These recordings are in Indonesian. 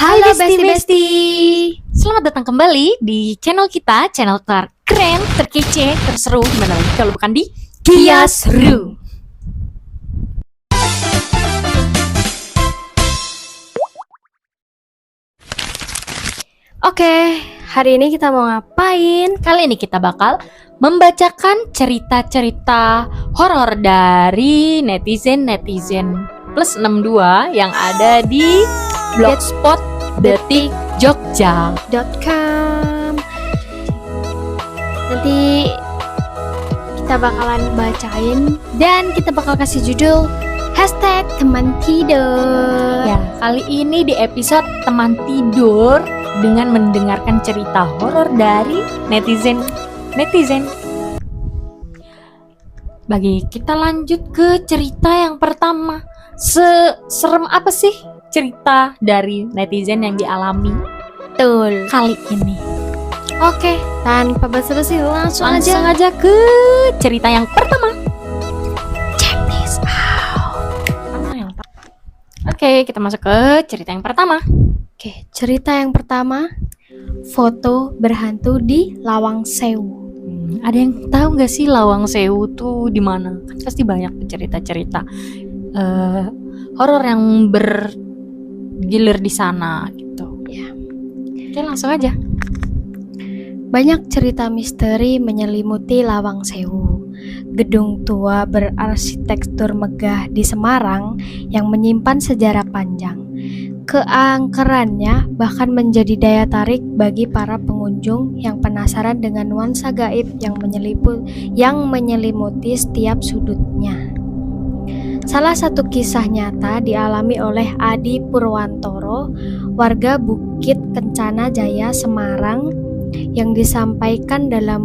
Halo Besti-Besti. Selamat datang kembali di channel kita, channel terkeren, terkece, terseru, dimana lagi kalau bukan di Kiasru. Oke, hari ini kita mau ngapain? Kali ini kita bakal membacakan cerita-cerita horor dari netizen plus 62 yang ada di blogspot Detik Jogja. .com. Nanti kita bakalan bacain dan kita bakal kasih judul #teman tidur. Ya, kali ini di episode teman tidur dengan mendengarkan cerita horor dari netizen. Bagi kita lanjut ke cerita yang pertama. Serem apa sih cerita dari netizen yang dialami Betul. kali ini? Oke, tanpa basa-basi langsung aja ke cerita yang pertama. Check this out. Oke, kita masuk ke cerita yang pertama. Oke, cerita yang pertama, foto berhantu di Lawang Sewu. Ada yang tahu nggak sih Lawang Sewu tuh di mana? Kan pasti banyak tuh cerita-cerita horor yang bergilir di sana gitu. Ya. Oke, langsung aja. Banyak cerita misteri menyelimuti Lawang Sewu, gedung tua berarsitektur megah di Semarang yang menyimpan sejarah panjang. Keangkerannya bahkan menjadi daya tarik bagi para pengunjung yang penasaran dengan nuansa gaib yang menyelimuti setiap sudutnya. Salah satu kisah nyata dialami oleh Adi Purwantoro, warga Bukit Kencana Jaya, Semarang, yang disampaikan dalam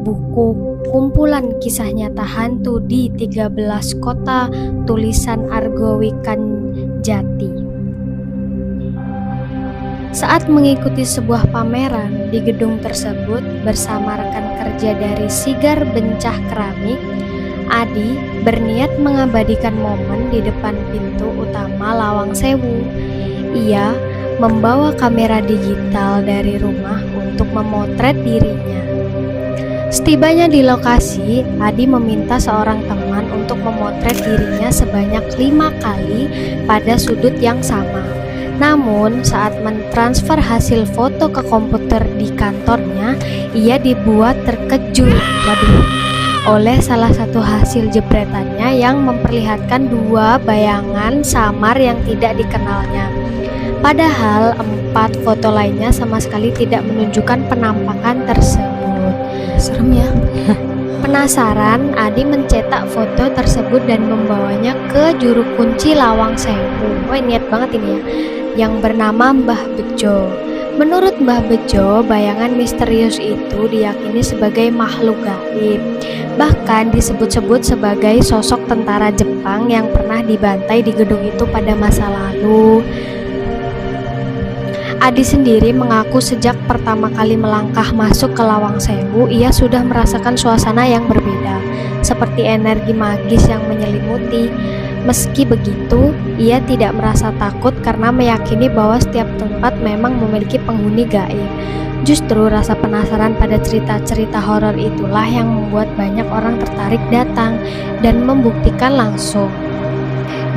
buku kumpulan kisah nyata hantu di 13 kota tulisan Argo Wikanjati. Saat mengikuti sebuah pameran di gedung tersebut bersama rekan kerja dari Sigar Bencah Keramik, Adi berniat mengabadikan momen di depan pintu utama Lawang Sewu. Ia membawa kamera digital dari rumah untuk memotret dirinya. Setibanya di lokasi, Adi meminta seorang teman untuk memotret dirinya sebanyak 5 kali pada sudut yang sama. Namun, saat mentransfer hasil foto ke komputer di kantornya, ia dibuat terkejut oleh salah satu hasil jepretannya yang memperlihatkan 2 bayangan samar yang tidak dikenalnya. Padahal 4 foto lainnya sama sekali tidak menunjukkan penampakan tersebut. Serem ya. Penasaran, Adi mencetak foto tersebut dan membawanya ke juru kunci Lawang Sewu. Wah, niat banget ini ya. Yang bernama Mbah Bejo. Menurut Mbah Bejo, bayangan misterius itu diyakini sebagai makhluk gaib. Bahkan disebut-sebut sebagai sosok tentara Jepang yang pernah dibantai di gedung itu pada masa lalu. Adi sendiri mengaku sejak pertama kali melangkah masuk ke Lawang Sewu, ia sudah merasakan suasana yang berbeda, seperti energi magis yang menyelimuti. Meski begitu, ia tidak merasa takut karena meyakini bahwa setiap tempat memang memiliki penghuni gaib. Justru rasa penasaran pada cerita-cerita horor itulah yang membuat banyak orang tertarik datang dan membuktikan langsung.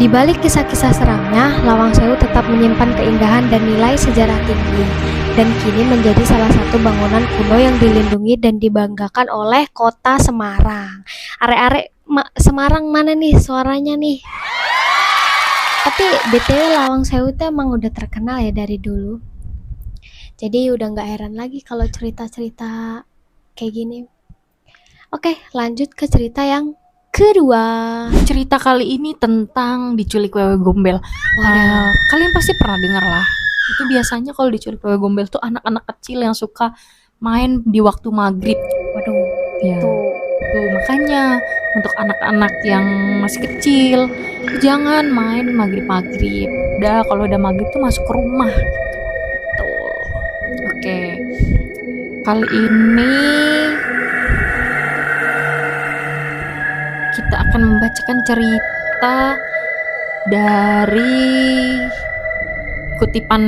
Di balik kisah-kisah seramnya, Lawang Sewu tetap menyimpan keindahan dan nilai sejarah tinggi, dan kini menjadi salah satu bangunan kuno yang dilindungi dan dibanggakan oleh kota Semarang. Arek-arek Semarang mana nih suaranya nih? Tapi BTW Lawang Sewu itu emang udah terkenal ya dari dulu. Jadi udah gak heran lagi kalau cerita-cerita kayak gini. Oke, lanjut ke cerita yang kedua. Cerita kali ini tentang diculik wewe gombel. Kalian pasti pernah dengar lah. Itu biasanya kalau diculik wewe gombel tuh anak-anak kecil yang suka main di waktu maghrib. Waduh, Ya. Tuh makanya untuk anak-anak yang masih kecil jangan main maghrib-maghrib. Udah kalau udah maghrib tuh masuk ke rumah gitu. Betul. Oke. Kali ini kita akan membacakan cerita dari kutipan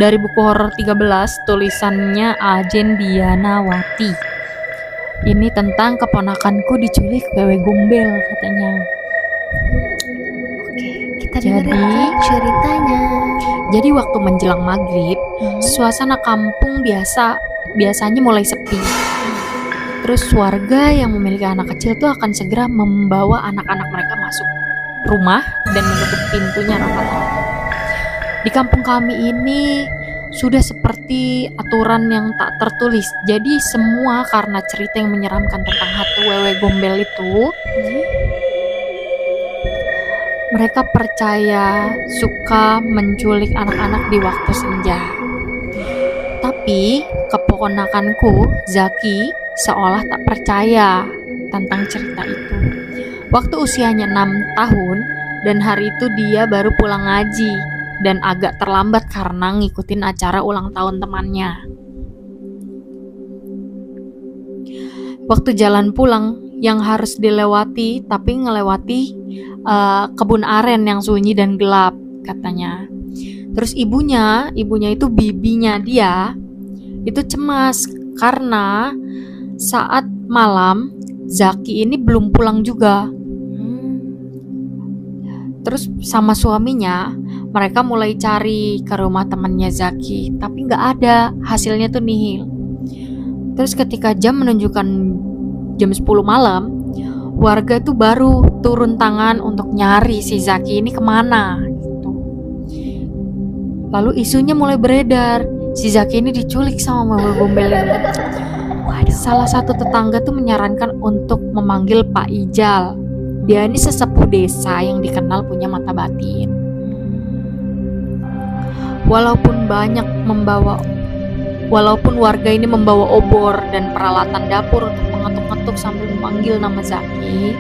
dari buku horor 13, tulisannya Ajen Dianawati. Ini tentang keponakanku diculik wewe gombel katanya. Oke, kita Jadi- dengerin ceritanya. Jadi waktu menjelang maghrib, suasana kampung biasanya mulai sepi. Terus warga yang memiliki anak kecil tuh akan segera membawa anak-anak mereka masuk rumah dan menutup pintunya rapat-rapat. Di kampung kami ini sudah seperti aturan yang tak tertulis. Jadi semua karena cerita yang menyeramkan tentang hantu wewe gombel itu, mereka percaya suka menculik anak-anak di waktu senja. Tapi keponakanku, Zaki, seolah tak percaya tentang cerita itu. Waktu usianya 6 tahun dan hari itu dia baru pulang ngaji dan agak terlambat karena ngikutin acara ulang tahun temannya. Waktu jalan pulang yang harus dilewati tapi ngelewati kebun aren yang sunyi dan gelap katanya. Terus ibunya itu bibinya dia itu cemas karena saat malam Zaki ini belum pulang juga. Terus sama suaminya mereka mulai cari ke rumah temannya Zaki, tapi nggak ada, hasilnya tuh nihil. Terus ketika jam menunjukkan jam 10 malam, warga itu baru turun tangan untuk nyari si Zaki ini kemana gitu. Lalu isunya mulai beredar, si Zaki ini diculik sama wewe gombel ini. Salah satu tetangga tuh menyarankan untuk memanggil Pak Ijal. Dia ini sesepuh desa yang dikenal punya mata batin. Walaupun warga ini membawa obor dan peralatan dapur untuk mengetuk-ngetuk sambil memanggil nama Zaki,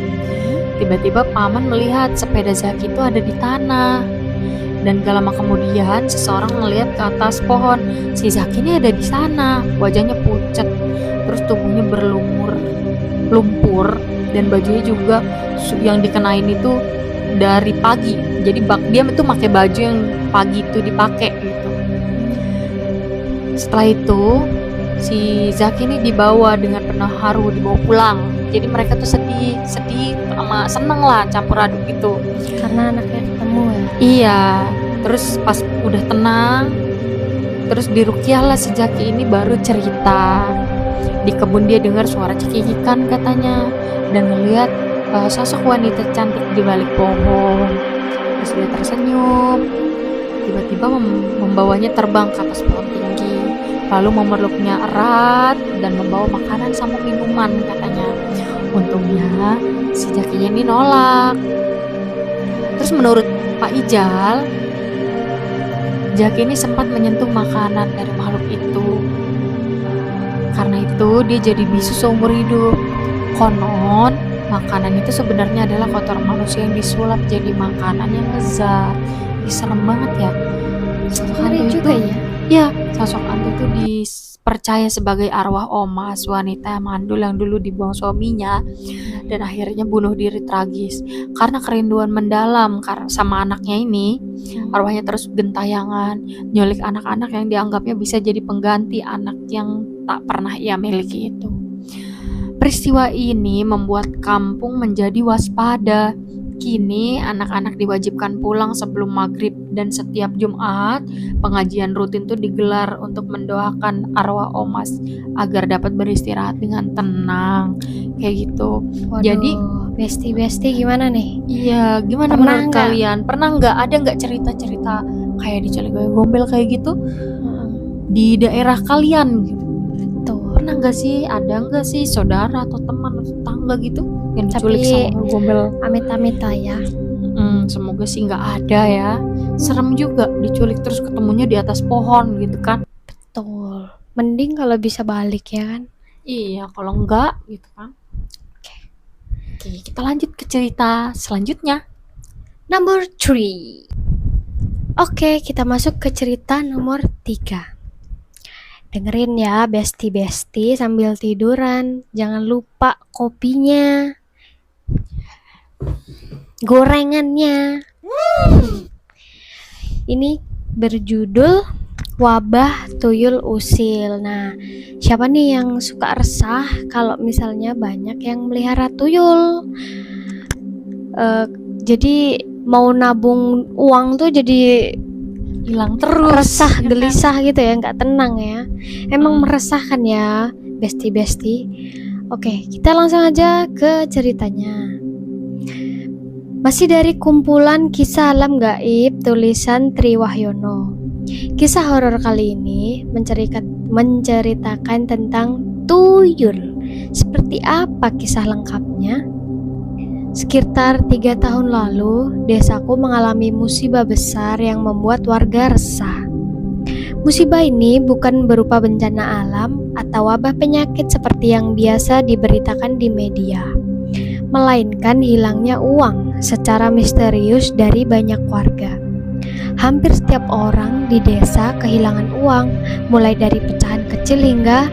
tiba-tiba paman melihat sepeda Zaki itu ada di tanah. Dan gak lama kemudian seseorang melihat ke atas pohon, si Zaki ini ada di sana, wajahnya pucat, terus tubuhnya lumpur dan bajunya juga yang dikenain itu dari pagi. Jadi dia itu pakai baju yang pagi itu dipakai gitu. Setelah itu si Zaki ini dibawa dengan penuh haru, dibawa pulang. Jadi mereka tuh sedih sama seneng lah, campur aduk gitu. Karena anaknya ketemu ya. Iya, terus pas udah tenang, terus diruqyah lah si Zaki ini baru cerita. Di kebun dia dengar suara cekikikan katanya dan ngelihat sosok wanita cantik di balik pohon. Terus dia tersenyum, tiba-tiba membawanya terbang ke atas pohon tinggi, lalu memeluknya erat dan membawa makanan sama minuman katanya. Untungnya si Zakinya ini nolak. Terus menurut Pak Ijal, Zaki ini sempat menyentuh makanan dari makhluk itu. Karena itu dia jadi bisu seumur hidup. Konon makanan itu sebenarnya adalah kotoran manusia yang disulap jadi makanan yang lezat. Serem banget ya. Sosok hantu juga itu, ya. ya, sosok hantu itu dipercaya sebagai arwah omas wanita yang mandul yang dulu dibuang suaminya dan akhirnya bunuh diri tragis. Karena kerinduan mendalam sama anaknya ini, arwahnya terus gentayangan, nyulik anak-anak yang dianggapnya bisa jadi pengganti anak yang tak pernah ia miliki itu. Peristiwa ini membuat kampung menjadi waspada. Kini anak-anak diwajibkan pulang sebelum maghrib dan setiap Jumat pengajian rutin tuh digelar untuk mendoakan arwah omas agar dapat beristirahat dengan tenang kayak gitu. Waduh, Jadi besti gimana nih? iya, gimana Pernah menurut nggak? kalian? Pernah nggak ada nggak cerita-cerita kayak diculik wewe gombel kayak gitu di daerah kalian gitu? Tuh. Pernah nggak sih? Ada nggak sih saudara atau teman atau tetangga gitu yang diculik Tapi sama wewe gombel? Amit-amit lah ya. Semoga sih nggak ada ya. Serem juga diculik terus ketemunya di atas pohon gitu kan. Betul. Mending kalau bisa balik ya kan. Iya, kalau enggak gitu kan. Oke, kita lanjut ke cerita selanjutnya. Number 3. Oke, kita masuk ke cerita nomor 3. Dengerin ya besti sambil tiduran. Jangan lupa kopinya, gorengannya. Ini berjudul Wabah Tuyul Usil. Nah, siapa nih yang suka resah kalau misalnya banyak yang melihara tuyul? Jadi mau nabung uang tuh jadi Hilang terus. resah, ya kan? gelisah gitu ya, nggak tenang ya. Emang meresahkan ya, besti-besti. Oke, kita langsung aja ke ceritanya. Masih dari kumpulan kisah alam gaib tulisan Tri Wahyono. Kisah horor kali ini menceritakan tentang tuyul. Seperti apa kisah lengkapnya? Sekitar 3 tahun lalu, desaku mengalami musibah besar yang membuat warga resah. Musibah ini bukan berupa bencana alam atau wabah penyakit seperti yang biasa diberitakan di media, melainkan hilangnya uang secara misterius dari banyak warga. Hampir setiap orang di desa kehilangan uang, mulai dari pecahan kecil hingga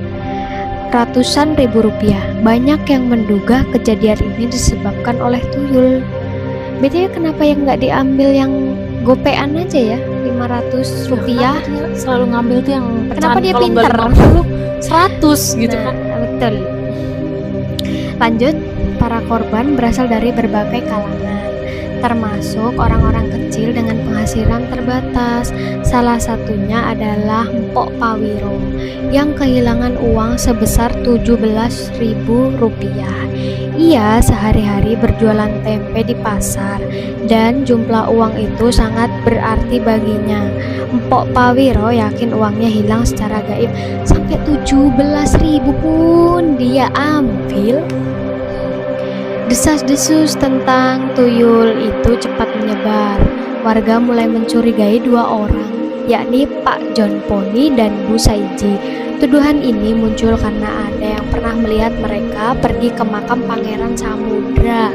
ratusan ribu rupiah. Banyak yang menduga kejadian ini disebabkan oleh tuyul. BTW kenapa yang nggak diambil yang gopean aja ya, 500 rupiah? Dia selalu ngambil tuh yang Kenapa pecahan, dia kalau nggak pinter? 50, 100 gitu Nah, kan. betul. Lanjut, para korban berasal dari berbagai kalangan, termasuk orang-orang kecil dengan penghasilan terbatas. Salah satunya adalah Mpok Pawiro yang kehilangan uang sebesar 17.000 rupiah. Ia sehari-hari berjualan tempe di pasar dan jumlah uang itu sangat berarti baginya. Mpok Pawiro yakin uangnya hilang secara gaib, sampai 17.000 pun dia ambil. Desas-desus tentang tuyul itu cepat menyebar. Warga mulai mencurigai 2 orang, yakni Pak John Poni dan Bu Saiji. Tuduhan ini muncul karena ada yang pernah melihat mereka pergi ke makam Pangeran Samudra.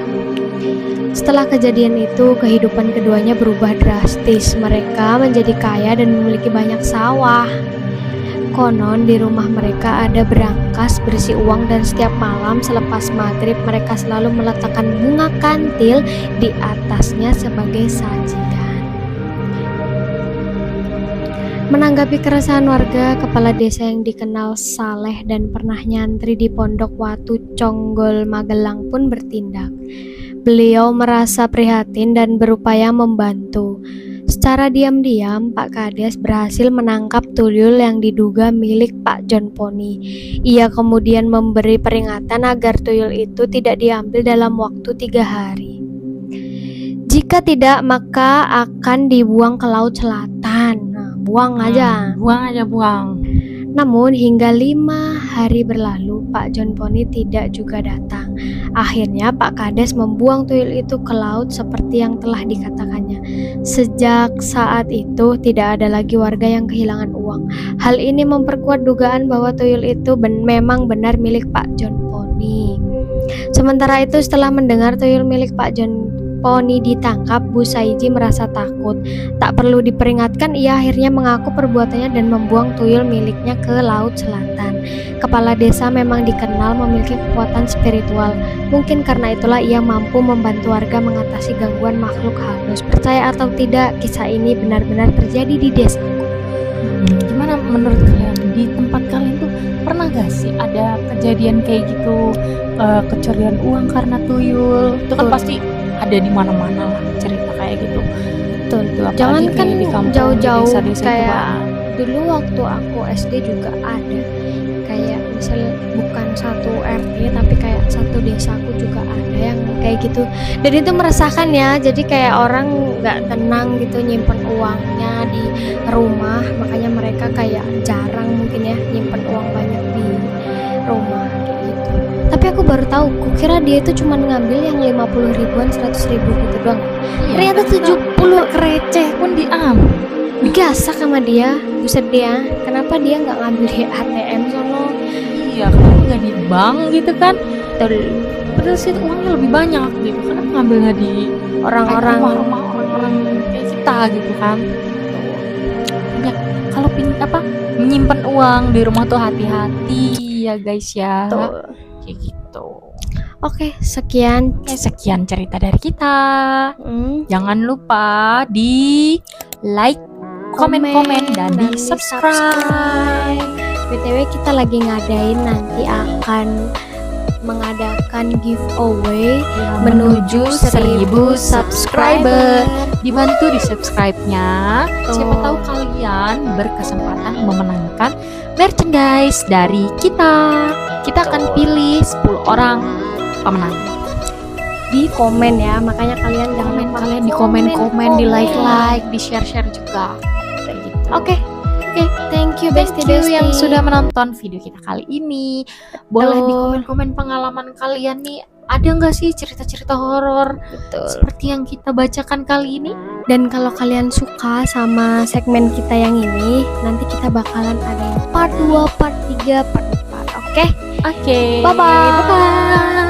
Setelah kejadian itu, kehidupan keduanya berubah drastis. Mereka menjadi kaya dan memiliki banyak sawah. Konon di rumah mereka ada berangkas berisi uang dan setiap malam selepas maghrib mereka selalu meletakkan bunga kantil di atasnya sebagai sajian. Menanggapi keresahan warga, kepala desa yang dikenal saleh dan pernah nyantri di Pondok Watu Conggol Magelang pun bertindak. Beliau merasa prihatin dan berupaya membantu. Secara diam-diam, Pak Kades berhasil menangkap tuyul yang diduga milik Pak John Poni. Ia kemudian memberi peringatan agar tuyul itu tidak diambil dalam waktu 3 hari. Jika tidak, maka akan dibuang ke Laut Selatan. Nah, buang aja. Buang. Namun hingga 5 hari berlalu, Pak John Poni tidak juga datang. Akhirnya Pak Kades membuang tuyul itu ke laut seperti yang telah dikatakannya. Sejak saat itu tidak ada lagi warga yang kehilangan uang. Hal ini memperkuat dugaan bahwa tuyul itu memang benar milik Pak John Poni. Sementara itu, setelah mendengar tuyul milik Pak John Poni ditangkap, Bu Saiji merasa takut. Tak perlu diperingatkan, ia akhirnya mengaku perbuatannya dan membuang tuyul miliknya ke Laut Selatan. Kepala desa memang dikenal memiliki kekuatan spiritual. Mungkin karena itulah ia mampu membantu warga mengatasi gangguan makhluk halus. Percaya atau tidak, kisah ini benar-benar terjadi di desaku. Gimana menurut kalian? Di tempat kalian tuh pernah gak sih ada kejadian kayak gitu, kecurian uang karena tuyul? Itu kan Betul. pasti ada di mana-mana lah cerita kayak gitu. Betul. Itu apalagi Jangan kan kayak di kampung, jauh-jauh, di desa-desa itu, kayak Bang. dulu waktu aku SD juga ada. Kayak misal bukan satu RT tapi kayak satu desaku juga ada yang kayak gitu. Dan itu meresahkan ya. Jadi kayak orang nggak tenang gitu nyimpen uangnya di rumah. Makanya mereka kayak jarang mungkin ya nyimpen uang banyak di rumah kayak gitu. Tapi aku baru tahu, kukira dia itu cuma ngambil yang 50 ribuan, 100 ribu gitu doang. Ternyata 70 receh pun diambil. digasak sama dia. Buset dia, kenapa dia nggak ngambil di ATM sono? Iya, kenapa nggak di bank gitu kan? Padahal sih uangnya lebih banyak gitu. Kenapa ngambilnya di Orang-orang rumah orang-orang kayak kita gitu kan? Ya, kalau menyimpan uang di rumah tuh hati-hati ya guys ya. tuh. Kayak gitu. Oke, sekian. Sekian cerita dari kita. Hmm, Jangan lupa di like, komen dan di subscribe. BTW kita lagi ngadain, nanti akan mengadakan giveaway menuju 1000 subscriber. Dibantu di subscribe-nya. Tuh. Siapa tahu kalian berkesempatan memenangkan merchandise dari kita. Kita akan pilih 10 orang pemenang. Di komen ya, makanya kalian jangan lupa Kalian di komen, di like, di share juga. Kayak gitu. Oke, thank you Thank bestie you yang sudah menonton video kita kali ini. Boleh di Betul. komen-komen pengalaman kalian nih. Ada nggak sih cerita-cerita horor Betul. seperti yang kita bacakan kali ini? Dan kalau kalian suka sama segmen kita yang ini, nanti kita bakalan ada part 2, part 3, part 4. Oke? Oke. Bye-bye. Bye-bye.